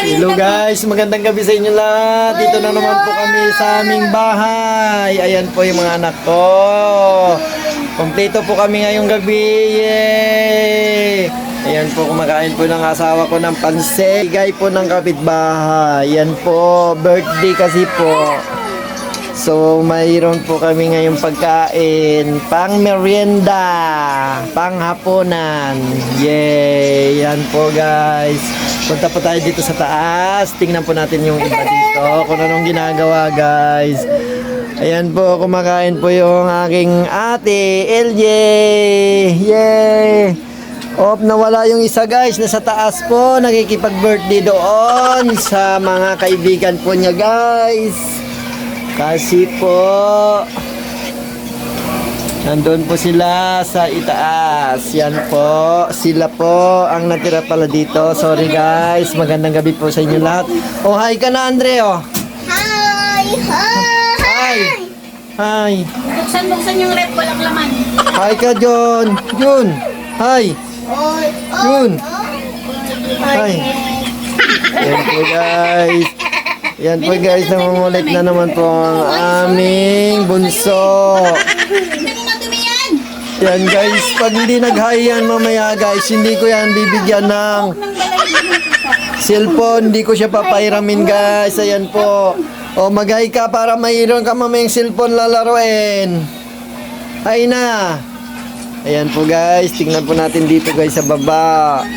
Hello guys, magandang gabi sa inyo lahat. Dito na naman po kami sa aming bahay. Ayan po yung mga anak ko. Kompleto po kami ngayong gabi. Yay! Ayan po, kumakain po ng asawa ko ng pansit. Bigay po ng kapitbahay. Ayan po, birthday kasi po. So, mayroon po kami ngayong pagkain. Pang merienda. Pang hapunan. Yay! Yan po guys. Punta po tayo dito sa taas. Tingnan po natin yung iba dito. Kung anong ginagawa guys. Ayan po, kumakain po yung aking ate, LJ. Yay! Nawala yung isa guys. Nasa taas po. Nakikipag-birthday doon sa mga kaibigan po niya guys. Kasi po, nandun po sila sa itaas. Yan po, sila po ang natira pala dito. Sorry guys, magandang gabi po sa inyo lahat. Oh, hi ka na Andre, oh. Hi! Hi! Hi. Buksan yung rep, walang laman. Hi ka, John. Jun. Hi. Jun. Hi. Yan po guys. Yan po guys, namumulit na naman po ang aming bunso. Yan guys, pag hindi nag-hi yan mamaya guys, hindi ko yan bibigyan ng cellphone, hindi ko siya papairamin guys. Ayan po. O mag-hi ka para mayroon ka mamayang cellphone lalaroin. Hi na. Ayan po guys, tingnan po natin dito guys sa baba.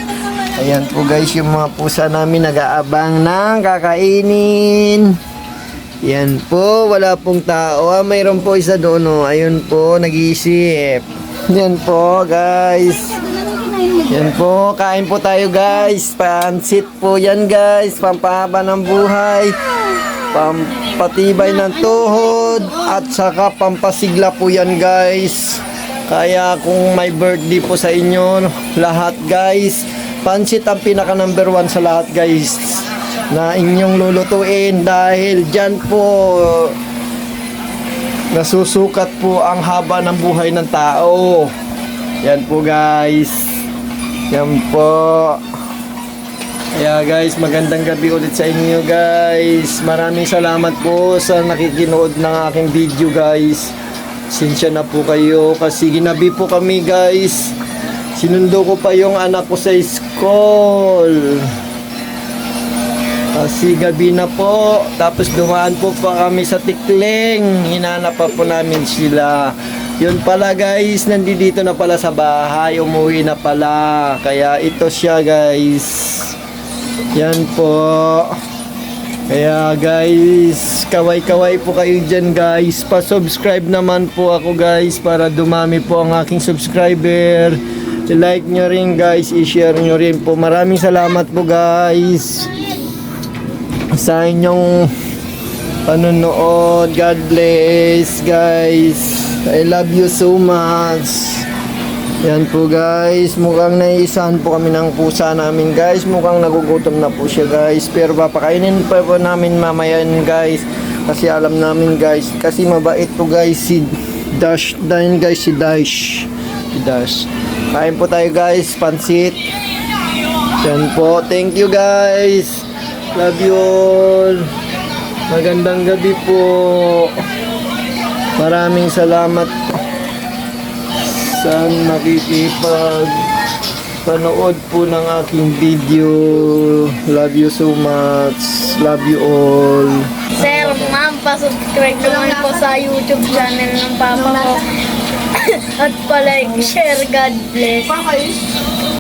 Ayan po guys, yung mga pusa namin nag-aabang ng kakainin. Yan po, wala pong tao. Mayroon po isa doon, oh. Ayun po, nag-iisip. Yan po guys. Yan po, kain po tayo guys. Pansit po yan guys. Pampahaba ng buhay. Pampatibay ng tuhod. At saka pampasigla po yan guys. Kaya kung may birthday po sa inyo, lahat guys, pansit ang pinaka number 1 sa lahat guys na inyong lulutuin dahil dyan po nasusukat po ang haba ng buhay ng tao. Yan po guys. Yan po. Kaya guys, magandang gabi ulit sa inyo guys. Maraming salamat po sa nakikinood ng aking video guys. Sinsya na po kayo kasi ginabi po kami guys. Sinundo ko pa yung anak ko sa school. Kasi gabi na po. Tapos dumaan po pa kami sa Tikling. Hinanap pa po namin sila. Yun pala guys, nandito na pala sa bahay. Umuwi na pala. Kaya ito siya guys. Yan po. Kaya guys, kaway-kaway po kayo dyan guys. Pa-subscribe naman po ako guys para dumami po ang aking subscriber. I-like nyo rin guys, i-share nyo rin po. Maraming salamat po guys sa inyong panonood. God bless guys. I love you so much. Yan po guys, mukhang naisahan po kami ng pusa namin guys. Mukhang nagugutom na po siya guys. Pero papakainin pa po namin mamaya guys. Kasi alam namin guys, kasi mabait po guys si Dash. Dahil guys si Dash. Si Dash. Kain po tayo guys, pansit. Yan po, thank you guys. Love you all. Magandang gabi po. Maraming salamat sa nakikipag panood po ng aking video. Love you so much. Love you all. Sir, ma'am, pa-subscribe naman po sa YouTube channel ng papa ko. At pa-like, share, God bless.